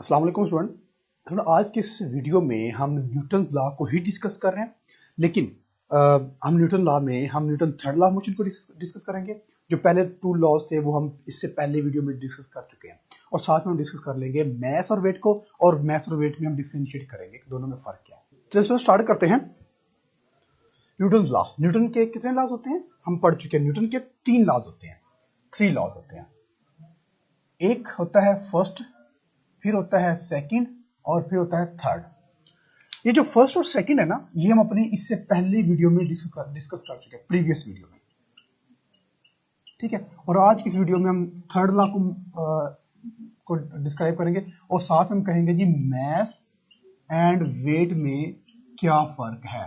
अस्सलाम वालेकुम स्टूडेंट। आज के इस वीडियो में हम न्यूटन लॉ को ही डिस्कस कर रहे हैं, लेकिन हम Newton third law of motion को डिस्कस करेंगे। जो पहले टू लॉज थे वो हम इससे पहले वीडियो में डिस्कस कर चुके हैं, और साथ में हम डिस्कस कर लेंगे मैस और वेट को, और मैस और वेट में हम डिफरेंशिएट करेंगे दोनों में फर्क क्या है। तो स्टार्ट करते हैं। न्यूटन लॉ, न्यूटन के कितने लॉज होते हैं हम पढ़ चुके हैं। न्यूटन के 3 लॉज होते हैं, 3 लॉज होते हैं। एक होता है फर्स्ट, फिर होता है सेकंड, और फिर होता है थर्ड। ये जो फर्स्ट और सेकंड है ना, ये हम अपनी इससे पहले वीडियो में डिस्कस कर चुके हैं, प्रीवियस वीडियो में, ठीक है। और आज की इस वीडियो में हम थर्ड लॉ को डिस्क्राइब करेंगे, और साथ में हम कहेंगे जी मैस एंड वेट में क्या फर्क है,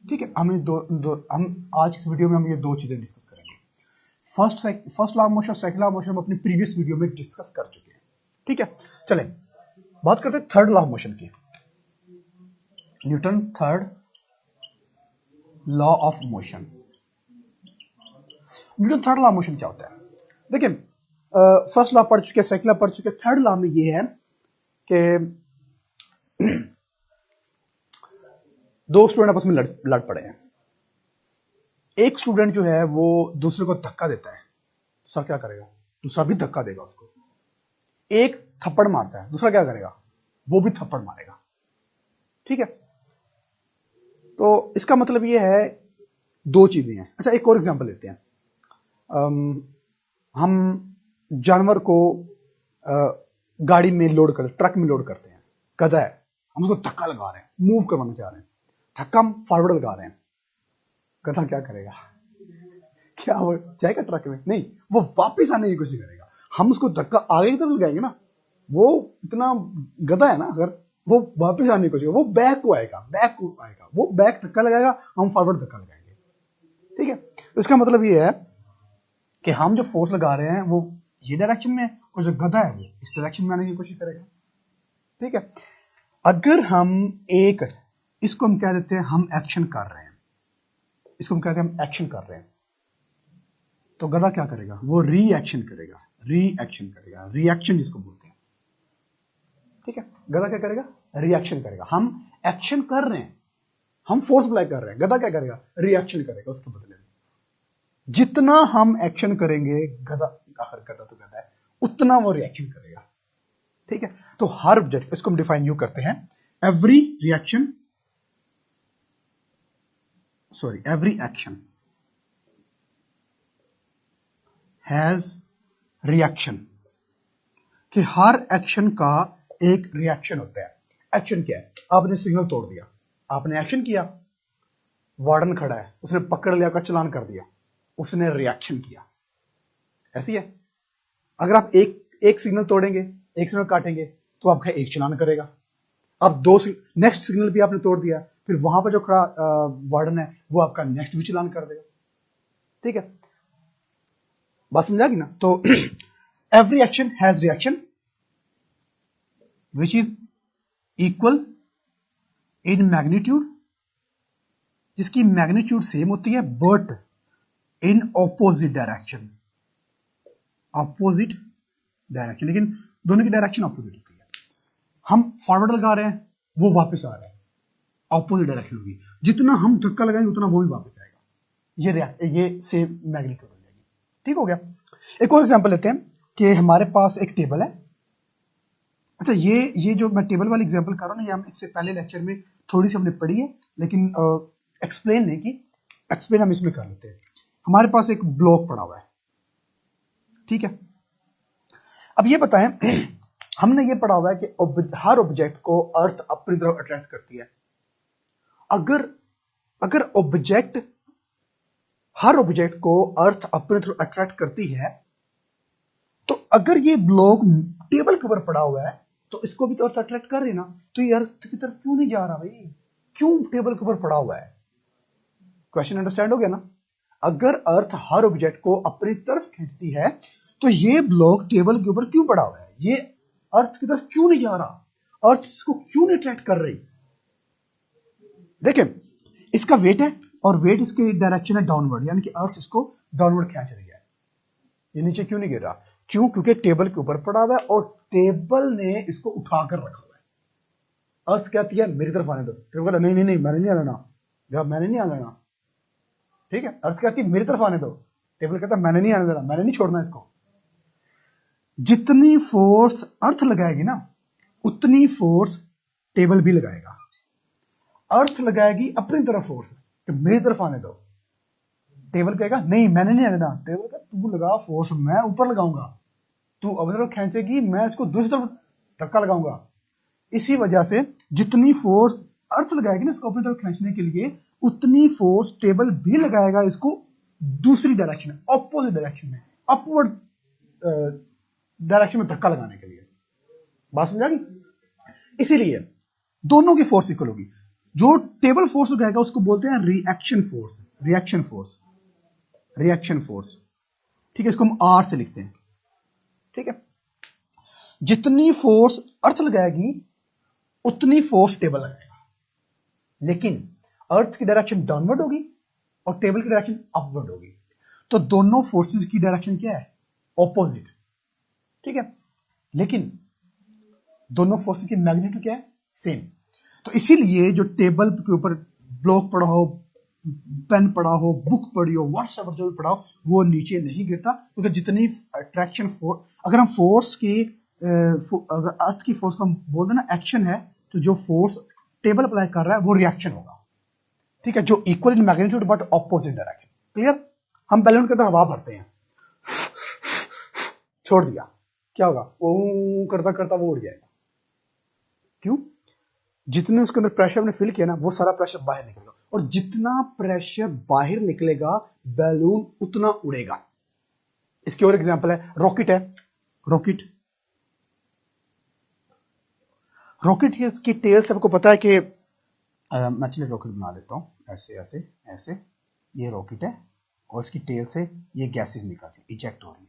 ठीक है। हम आज की इस वीडियो में हम ये दो चीजें डिस्कस करेंगे। First law of motion, second law of motion हम अपनी प्रीवियस वीडियो में डिस्कस कर चुके हैं, ठीक है। चलें बात करते हैं थर्ड लॉ ऑफ मोशन की। Newton third law of motion. Newton third law of motion क्या होता है? देखिए, फर्स्ट लॉ पढ़ चुके, सेकंड लॉ पढ़ चुके, थर्ड लॉ में ये है कि दो स्टूडेंट आपस में लड़ पड़े हैं। एक स्टूडेंट जो है वो दूसरे को धक्का देता है, दूसरा क्या करेगा? दूसरा भी धक्का देगा उसको। एक थप्पड़ मारता है, दूसरा क्या करेगा? वो भी थप्पड़ मारेगा, ठीक है। तो इसका मतलब ये है दो चीजें हैं। अच्छा, एक और एग्जांपल लेते हैं। हम जानवर को गाड़ी में लोड कर, ट्रक में लोड करते हैं। गधा है, हम उसको धक्का लगा रहे हैं, मूव करवाना चाह रहे हैं, धक्का हम फॉरवर्ड लगा रहे हैं। गधा क्या करेगा? क्या वो जाएगा ट्रक में? नहीं, वो वापस आने की कोशिश करेगा। हम उसको धक्का आगे की तरफ लगाएंगे ना, वो इतना गधा है ना, अगर वो वापस आने की कोशिश, वो बैक को आएगा, वो बैक धक्का लगाएगा, हम फॉरवर्ड धक्का लगाएंगे, ठीक है। तो इसका मतलब ये है कि हम जो फोर्स लगा रहे हैं वो ये डायरेक्शन में है, और जो गधा है वो इस डायरेक्शन में आने की कोशिश करेगा, ठीक है। अगर हम इसको हम कह देते हैं हम एक्शन कर रहे हैं, इसको हम कहते हैं हम एक्शन कर रहे हैं, तो गधा क्या करेगा? वो रिएक्शन करेगा, रिएक्शन जिसको बोलते हैं, ठीक है। गधा क्या करेगा? रिएक्शन करेगा। हम एक्शन कर रहे हैं, हम फोर्स अप्लाई कर रहे हैं, गधा क्या करेगा? रिएक्शन करेगा उसके बदले में। जितना हम एक्शन करेंगे, गधा तो गधा है, उतना वो रिएक्शन करेगा, ठीक है। तो हर ऑब्जेक्ट, इसको हम डिफाइन यू करते हैं, एवरी एक्शन हैज रिएक्शन, कि हर एक्शन का एक रिएक्शन होता है। एक्शन क्या है? आपने सिग्नल तोड़ दिया, आपने एक्शन किया, वार्डन खड़ा है, उसने पकड़ लिया, का चालान कर दिया, उसने रिएक्शन किया, ऐसी है। अगर आप एक सिग्नल तोड़ेंगे, एक सिग्नल काटेंगे, तो आपका एक चालान करेगा। अब नेक्स्ट सिग्नल भी आपने तोड़ दिया, फिर वहां पर जो खड़ा वार्डन है वो आपका नेक्स्ट भी चालान कर देगा, ठीक है। बात समझा गई ना? तो every action has reaction which is equal in magnitude, जिसकी मैग्नीट्यूड सेम होती है, बट इन ऑपोजिट डायरेक्शन, लेकिन दोनों की डायरेक्शन ऑपोजिट होती है। हम फॉरवर्ड लगा रहे हैं, वो वापस आ रहा है, ऑपोजिट डायरेक्शन होगी। जितना हम धक्का लगाएंगे उतना वो भी वापस आएगा, ये सेम मैग्नीट्यूड हो जाएगी, ठीक हो गया। एक और एग्जांपल लेते हैं कि हमारे पास एक टेबल है। अच्छा, ये जो मैं टेबल वाली एग्जांपल कर रहा हूँ ना, ये हम इससे पहले लेक्चर में थोड़ी सी हमने पढ़ी है, लेकिन एक्सप्लेन नहीं की, एक्सप्लेन हम इसमें कर लेते हैं। हमारे पास एक ब्लॉक पड़ा हुआ है, ठीक है। अब ये बताएं, हमने ये पढ़ा हुआ है कि हर ऑब्जेक्ट को अर्थ अपनी तरफ अट्रैक्ट करती है। अगर हर ऑब्जेक्ट को अर्थ अपनी तरफ अट्रैक्ट करती है, तो अगर ये ब्लॉक टेबल के ऊपर पड़ा हुआ है तो इसको भी तो अर्थ अट्रैक्ट कर रही है ना, तो ये अर्थ की तरफ क्यों नहीं जा रहा भाई? क्यों टेबल के ऊपर पड़ा हुआ है? क्वेश्चन अंडरस्टैंड हो गया ना? अगर अर्थ हर ऑब्जेक्ट को अपनी तरफ खींचती है, तो ये ब्लॉक टेबल के ऊपर क्यों पड़ा हुआ है? ये अर्थ की तरफ क्यों नहीं जा रहा? अर्थ इसको क्यों नहीं अट्रैक्ट कर रही? देखिए, इसका वेट है, और वेट इसकी डायरेक्शन है डाउनवर्ड, यानी कि अर्थ इसको डाउनवर्ड खींच रही है। ये नीचे क्यों नहीं गिर रहा? क्यों? क्योंकि टेबल के ऊपर पड़ा हुआ है और टेबल ने इसको उठाकर रखा हुआ है। अर्थ कहती है मेरी तरफ आने दो, टेबल कहता नहीं नहीं नहीं मैंने नहीं आना, जब मैंने नहीं आना, ठीक है। अर्थ कहती है मेरी तरफ आने दो, टेबल कहता मैंने नहीं आने देना, मैंने नहीं छोड़ना इसको। जितनी फोर्स अर्थ लगाएगी ना उतनी फोर्स टेबल भी लगाएगा। अर्थ लगाएगी अपनी तरफ फोर्स कि मेरी तरफ आने दो, टेबल कहेगा नहीं मैंने नहीं आने देना, टेबल का तू लगा फोर्स, मैं ऊपर लगाऊंगा, तू अपनी तरफ खींचेगी, मैं इसको दूसरी तरफ धक्का लगाऊंगा। इसी वजह से जितनी फोर्स अर्थ लगाएगी ना इसको अपनी तरफ खींचने के लिए, उतनी फोर्स टेबल भी लगाएगा इसको दूसरी डायरेक्शन में, ऑपोजिट डायरेक्शन में, अपवर्ड डायरेक्शन में धक्का लगाने के लिए। बात समझा गई? इसीलिए दोनों की फोर्स इक्वल होगी। जो टेबल फोर्स लगाएगा उसको बोलते हैं reaction force, reaction force, reaction force, ठीक है। इसको हम आर से लिखते हैं, ठीक है। जितनी फोर्स अर्थ लगाएगी उतनी फोर्स टेबल लगाएगा, लेकिन अर्थ की डायरेक्शन डाउनवर्ड होगी और टेबल की डायरेक्शन अपवर्ड होगी, तो दोनों फोर्सेस की डायरेक्शन क्या है? ऑपोजिट, ठीक है। लेकिन दोनों फोर्सेस की मैग्नीट्यूड क्या है? सेम। तो इसीलिए जो टेबल के ऊपर ब्लॉक पड़ा हो, पेन पड़ा हो, बुक पड़ी हो, व्हाट्सएप जो भी पड़ा हो, वो नीचे नहीं गिरता, क्योंकि जितनी अट्रैक्शन फोर्स, अगर हम फोर्स की अगर अर्थ की फोर्स को हम बोल देना एक्शन है, तो जो फोर्स टेबल अप्लाई कर रहा है वो रिएक्शन होगा, ठीक है, जो equal in magnitude but opposite direction. Clear? हम बैलून के अंदर हवा भरते हैं, छोड़ दिया, क्या होगा? वो करता करता वो उड़ जाएगा। क्यों? जितने उसके अंदर प्रेशर हमने फिल किया ना, वो सारा प्रेशर बाहर निकलेगा, और जितना प्रेशर बाहर निकलेगा बैलून उतना उड़ेगा। इसकी और एग्जांपल है रॉकेट, है रॉकेट, रॉकेट की टेल से आपको पता है कि मैं चलिए रॉकेट बना लेता हूं, ऐसे ऐसे ऐसे, ये रॉकेट है और इसकी टेल से ये गैसेस निकल के इजेक्ट हो रही है।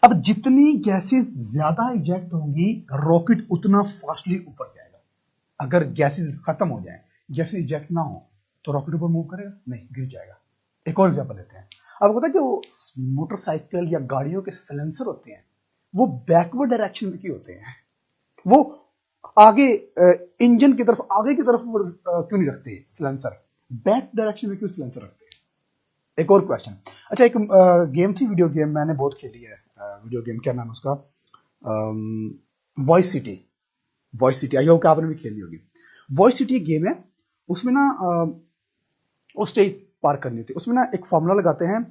अब जितनी गैसेस ज्यादा इजेक्ट होंगी रॉकेट उतना फास्टली ऊपर जाएगा। अगर गैसेस खत्म हो जाए, गैसेस इजेक्ट ना हो, तो रॉकेट ऊपर मूव करेगा नहीं, गिर जाएगा। एक और एग्जांपल लेते हैं। आपको पता है कि मोटरसाइकिल या गाड़ियों के साइलेंसर होते हैं, वो बैकवर्ड डायरेक्शन में क्यों होते हैं? वो आगे इंजन की तरफ, आगे की तरफ क्यों नहीं रखते साइलेंसर? बैक डायरेक्शन में क्यों साइलेंसर रखते हैं? एक और क्वेश्चन। अच्छा, एक गेम थी, वीडियो गेम, मैंने बहुत खेली है। वीडियो गेम क्या नाम है उसका? Voice city. Voice city I hope आपने भी खेली होगी। वॉइस सिटी एक गेम है, उसमें ना वो स्टेज पार करनी थी। उसमें ना एक फार्मूला लगाते हैं,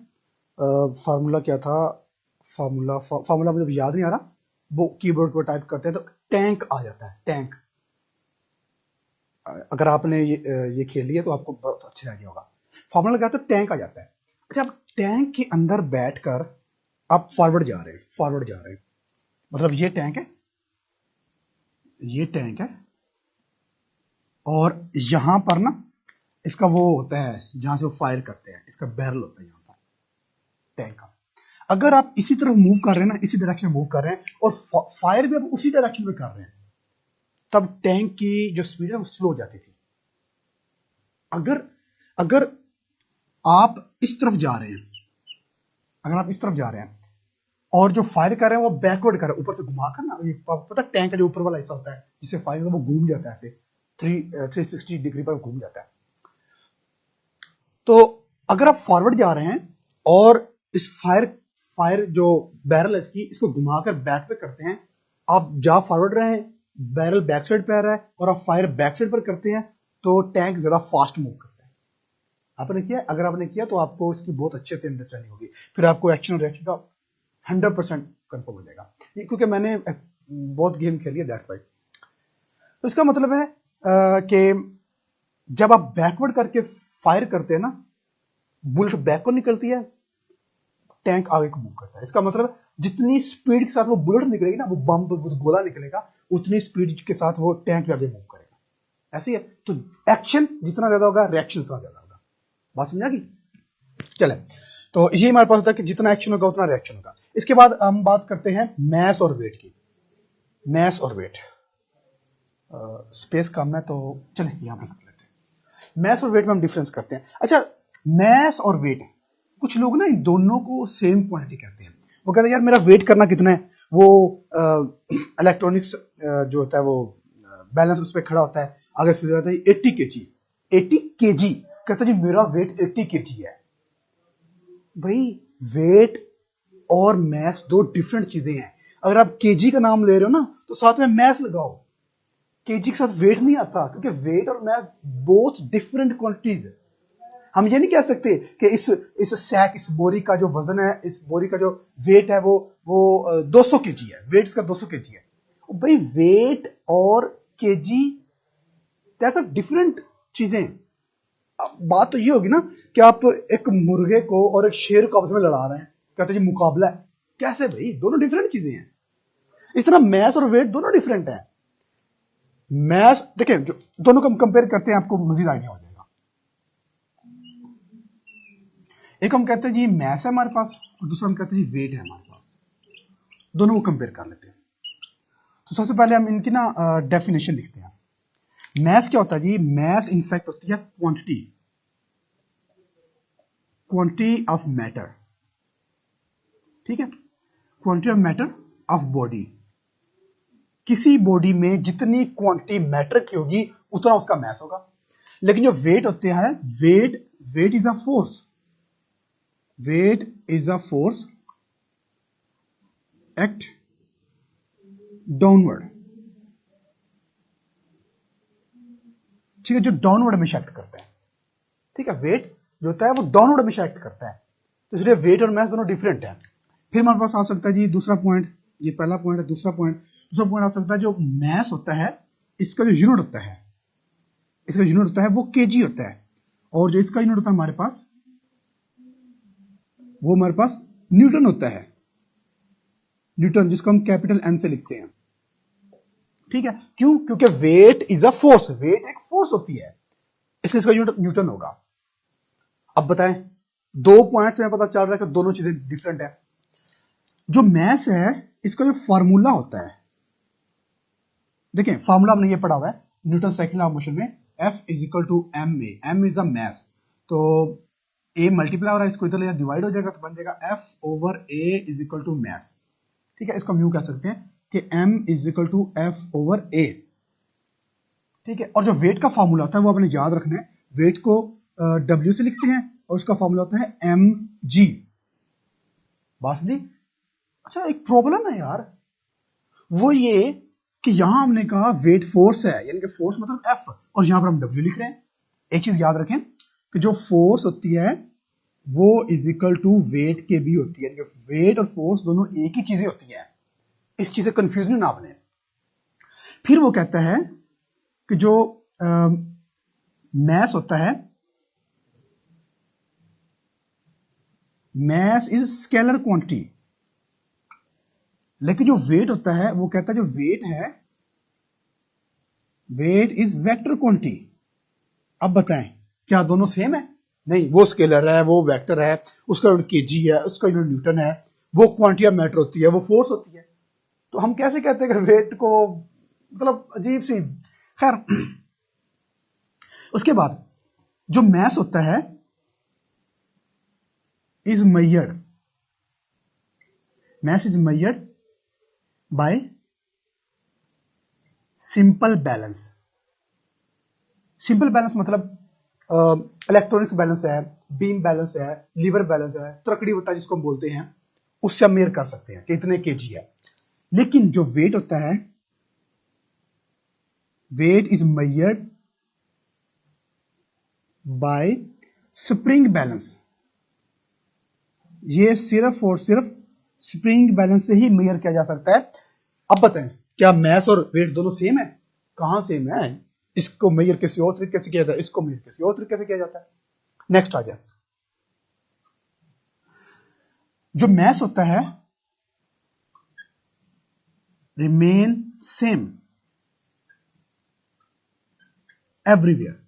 फार्मूला क्या था? फार्मूला मुझे याद नहीं आ रहा। वो कीबोर्ड पर टाइप करते हैं तो टैंक आ जाता है, टैंक। अगर आपने ये खेल लिया तो आपको बहुत अच्छा लग गया होगा। फार्मूला लगाते तो टैंक आ जाता है। अच्छा, अब टैंक के अंदर बैठकर आप फॉरवर्ड जा रहे हैं, फॉरवर्ड जा रहे हैं, मतलब ये टैंक है, ये टैंक है, और यहां पर ना इसका वो होता है जहां से वो फायर करते हैं, इसका बैरल होता है यहां पर टैंक का। अगर आप इसी तरफ मूव कर रहे हैं ना, इसी डायरेक्शन में मूव कर रहे हैं, और फायर भी आप उसी डायरेक्शन में कर रहे हैं, तब टैंक की जो स्पीड है वो स्लो हो जाती थी। अगर आप इस तरफ जा रहे हैं, अगर आप इस तरफ जा रहे हैं और जो फायर कर रहे हैं वो बैकवर्ड कर रहे हैं, ऊपर से घुमाकर ना, पता टैंक का जो ऊपर वाला हिस्सा होता है जिससे फायर वो घूम जाता है, ऐसे 360 डिग्री पर घूम जाता है। तो अगर आप फॉरवर्ड जा रहे हैं और इस फायर जो बैरल है इसको घुमाकर बैक पे करते हैं, आप जा फॉरवर्ड रहे हैं, बैरल बैक साइड पे आ रहा है, और आप फायर बैक साइड पर करते हैं, तो टैंक ज्यादा फास्ट मूव करता है। आपने किया? अगर आपने किया तो आपको इसकी बहुत अच्छे से अंडरस्टैंडिंग होगी, फिर आपको एक्शन और रिएक्शन का 100% कंफर्म हो जाएगा, क्योंकि मैंने बहुत गेम खेली है, दैट्स वाई। तो इसका मतलब है कि जब आप बैकवर्ड करके फायर करते हैं ना, बुलेट बैक को निकलती है, टैंक आगे को मूव करता है। इसका मतलब जितनी स्पीड के साथ वो बुलेट निकलेगी ना, वो बम, वो गोला निकलेगा, उतनी स्पीड के साथ वो टैंक आगे मूव करेगा। ऐसी है। तो एक्शन जितना ज्यादा होगा, रिएक्शन उतना ज्यादा होगा। बात समझा की? चले, तो ये हमारे पास होता है कि जितना एक्शन होगा उतना रिएक्शन होगा। इसके बाद हम बात करते हैं मैस और वेट की। मैस और वेट, स्पेस कम है तो चले यहां पर कर लेते हैं। मैस और वेट में हम डिफरेंस करते हैं। अच्छा, मैस और वेट कुछ लोग ना इन दोनों को सेम क्वांटिटी कहते हैं। वो कहते हैं यार मेरा वेट करना कितना है, वो इलेक्ट्रॉनिक्स जो होता है वो बैलेंस उस पर खड़ा होता है, आगे फिर रहता है 80 केजी, 80 केजी, कहता है जी मेरा वेट 80 केजी है। भाई वेट और मैथ्स दो डिफरेंट चीजें हैं। अगर आप केजी का नाम ले रहे हो ना तो साथ में मैथ्स लगाओ, केजी के साथ वेट नहीं आता, क्योंकि वेट और मैथ बोथ डिफरेंट क्वांटिटीज है। हम ये नहीं कह सकते कि इस सैक, इस बोरी का जो वजन है, इस बोरी का जो वेट है वो 200 केजी है, वेट इसका 200 केजी है। भाई वेट और केजी दैट्स अ डिफरेंट चीजें। बात तो ये होगी ना कि आप एक मुर्गे को और एक शेर को आपस में लड़ा रहे हैं, कहते हैं जी मुकाबला है, कैसे भाई, दोनों डिफरेंट चीजें हैं। इस तरह मैथ्स और वेट दोनों डिफरेंट हैं। मैथ्स देखें, जो दोनों को हम कंपेयर करते हैं आपको मजीद आइडिया हो जाएगा। एक हम कहते हैं जी मैथ्स है हमारे पास, और दूसरा हम कहते हैं जी वेट है हमारे पास। दोनों को कंपेयर कर लेते हैं। तो सबसे पहले हम इनकी ना डेफिनेशन लिखते हैं। मैथ्स क्या होता है जी? मैथ्स इनफैक्ट होती है क्वांटिटी, क्वांटिटी ऑफ मैटर, ठीक है, quantity of matter of body. किसी बॉडी में जितनी क्वांटिटी मैटर की होगी उतना उसका मैथ होगा। लेकिन जो वेट होते हैं, weight is a force, weight is a force act downward, ठीक है, जो डाउनवर्ड हमेशा एक्ट करता है, ठीक है, वेट जो होता है वो डाउनवर्ड हमेशा एक्ट करता है। तो इसलिए वेट और मैथ दोनों डिफरेंट है। फिर हमारे पास आ सकता है जी दूसरा पॉइंट, ये पहला पॉइंट है, दूसरा पॉइंट आ सकता है जो मैथ होता है, इसका जो यूनिट होता है, इसका यूनिट होता है वो केजी होता है, और जो इसका यूनिट होता है हमारे पास, वो हमारे पास न्यूटन होता है, न्यूटन, जिसको हम कैपिटल एन से लिखते हैं, ठीक है। क्यों? क्योंकि weight is a force, weight एक फोर्स होती है, इसलिए इसका यूनिट न्यूटन होगा। अब बताएं, दो पॉइंट्स में पता चल रहा है कि दोनों चीजें डिफरेंट है। जो मैथ्स है इसका जो फॉर्मूला होता है, देखें फॉर्मूला हमने ये पढ़ा हुआ है Newton second law of motion में, F is equal to M A, M is a mass, तो ए मल्टीप्लाई हो रहा है, इसको इधर ले डिवाइड हो जाएगा तो बन जाएगा F over A is equal to mass, ठीक है। इसको हम यूं कह सकते हैं कि M is equal to F over A, ठीक है। और जो वेट का फॉर्मूला होता है वो आपने याद रखना है, वेट को W से लिखते हैं और उसका फॉर्मूला होता है mg। बात समझी? अच्छा एक प्रॉब्लम है यार, वो ये कि यहां हमने कहा वेट फोर्स है, यानी कि फोर्स मतलब F, और यहां पर हम W लिख रहे हैं। एक चीज याद रखें कि जो फोर्स होती है वो इज इक्वल टू वेट के भी होती है, यानी कि वेट और फोर्स दोनों एक ही चीजें होती है, इस चीज से कंफ्यूज नहीं ना आपने। फिर वो कहता है कि जो मैस होता है, मैस इज स्केलर क्वांटिटी, लेकिन जो वेट होता है वो कहता है जो वेट है, वेट इज वेक्टर क्वांटिटी। अब बताएं क्या दोनों सेम है? नहीं, वो स्केलर है, वो वेक्टर है, उसका यूनिट केजी है, उसका यूनिट न्यूटन है, वो क्वांटिटी ऑफ मैटर होती है, वो फोर्स होती है। तो हम कैसे कहते हैं कि वेट को, मतलब अजीब सी। खैर उसके बाद जो मैस होता है is measured, mass is measured by simple balance. Simple balance मतलब इलेक्ट्रॉनिक्स बैलेंस है, बीम बैलेंस है, लीवर बैलेंस है, त्रकड़ी वट्टा जिसको हम बोलते हैं, उससे हम मेयर कर सकते हैं कि इतने केजी है। लेकिन जो वेट होता है, weight is measured by spring balance, ये सिर्फ और सिर्फ स्प्रिंग बैलेंस से ही मेजर किया जा सकता है। अब बताएं क्या मैस और वेट दोनों सेम है? कहां सेम है? इसको मेजर किसी और तरीके से किया जाता है, इसको मेजर किसी और तरीके से किया जाता है। नेक्स्ट आ जाए, जो मैस होता है रिमेन सेम एवरीवेयर,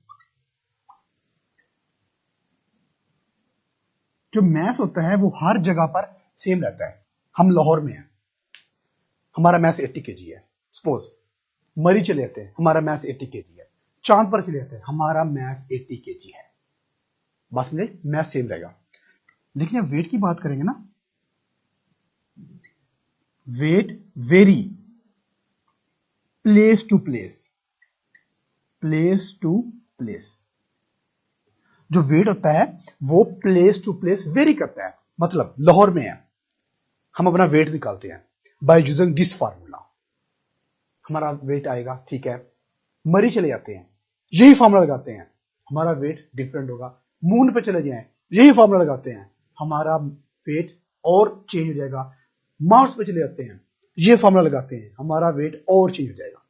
जो मैस होता है वो हर जगह पर सेम रहता है। हम लाहौर में हैं, हमारा मैस 80 केजी है, सपोज मरी चले जाते हैं, हमारा मैस 80 केजी है, चांद पर चले जाते हैं, हमारा मैस 80 केजी है, बस में मैस सेम रहेगा। देखिए वेट की बात करेंगे ना, weight vary place to place, place to place. जो वेट होता है वो प्लेस टू प्लेस वेरी करता है। मतलब लाहौर में है, हम अपना वेट निकालते हैं बाय यूजिंग दिस फार्मूला, हमारा वेट आएगा, ठीक है। मरी चले जाते हैं, यही फार्मूला लगाते हैं, हमारा वेट डिफरेंट होगा। मून पे चले जाएं, यही फार्मूला लगाते हैं, हमारा वेट और चेंज हो जाएगा। मार्स पे चले जाते हैं, ये फार्मूला लगाते हैं, हमारा वेट और चेंज हो जाएगा।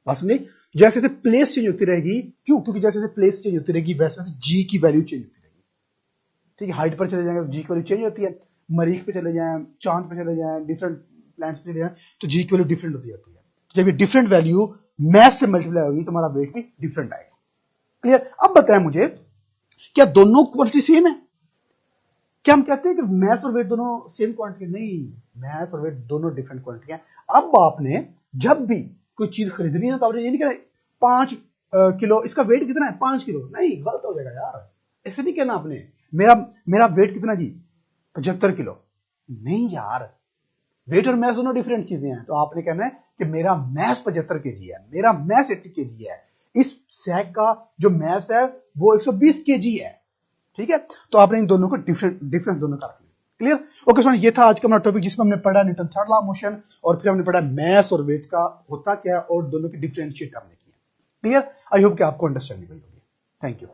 बस में जैसे जैसे प्लेस चेंज होती रहेगी, क्यों? क्योंकि जैसे जैसे प्लेस चेंज होती रहेगी वैसे वैसे जी की वैल्यू चेंज होती रहेगी, ठीक है। हाइट पर चले जाएंगे तो जी की वैल्यू चेंज होती है, मरीख पे चले जाएं, चांद पे चले जाएं, डिफरेंट प्लैनेट्स पे चले जाएं तो जी की वैल्यू डिफरेंट होती जाती है। तो जब ये डिफरेंट वैल्यू मैथ से मल्टीप्लाई होगी तो हमारा वेट भी डिफरेंट आएगा। क्लियर? अब बताएं मुझे, क्या दोनों क्वांटिटी सेम है? क्या हम कहते हैं कि मैथ और वेट दोनों सेम क्वांटिटी? नहीं, मैथ और वेट दोनों डिफरेंट क्वांटिटी है। अब आपने जब भी कोई चीज खरीदनी है तो आपने ये नहीं कहना 5 किलो, इसका वेट कितना है 5 किलो, नहीं, गलत हो जाएगा यार। ऐसे नहीं कहना आपने, मेरा मेरा वेट कितना जी 75 किलो, नहीं यार, वेट और मैथ दोनों डिफरेंट चीजें हैं। तो आपने कहना है कि मेरा मैथ 75 केजी है, मेरा मैथ 80 केजी है, इस सैक का जो मैथ है वो 120 केजी है, ठीक है। तो आपने इन दोनों को डिफरेंस दोनों का रखना। क्लियर? ओके सो ये था आज का हमारा टॉपिक जिसमें हमने पढ़ा Newton third law of motion, और फिर हमने पढ़ा मैथ और वेट का होता क्या है और दोनों की डिफरेंशिएट हमने किया। क्लियर? आई होप कि आपको अंडरस्टैंडिंग हुई होगी। Thank you.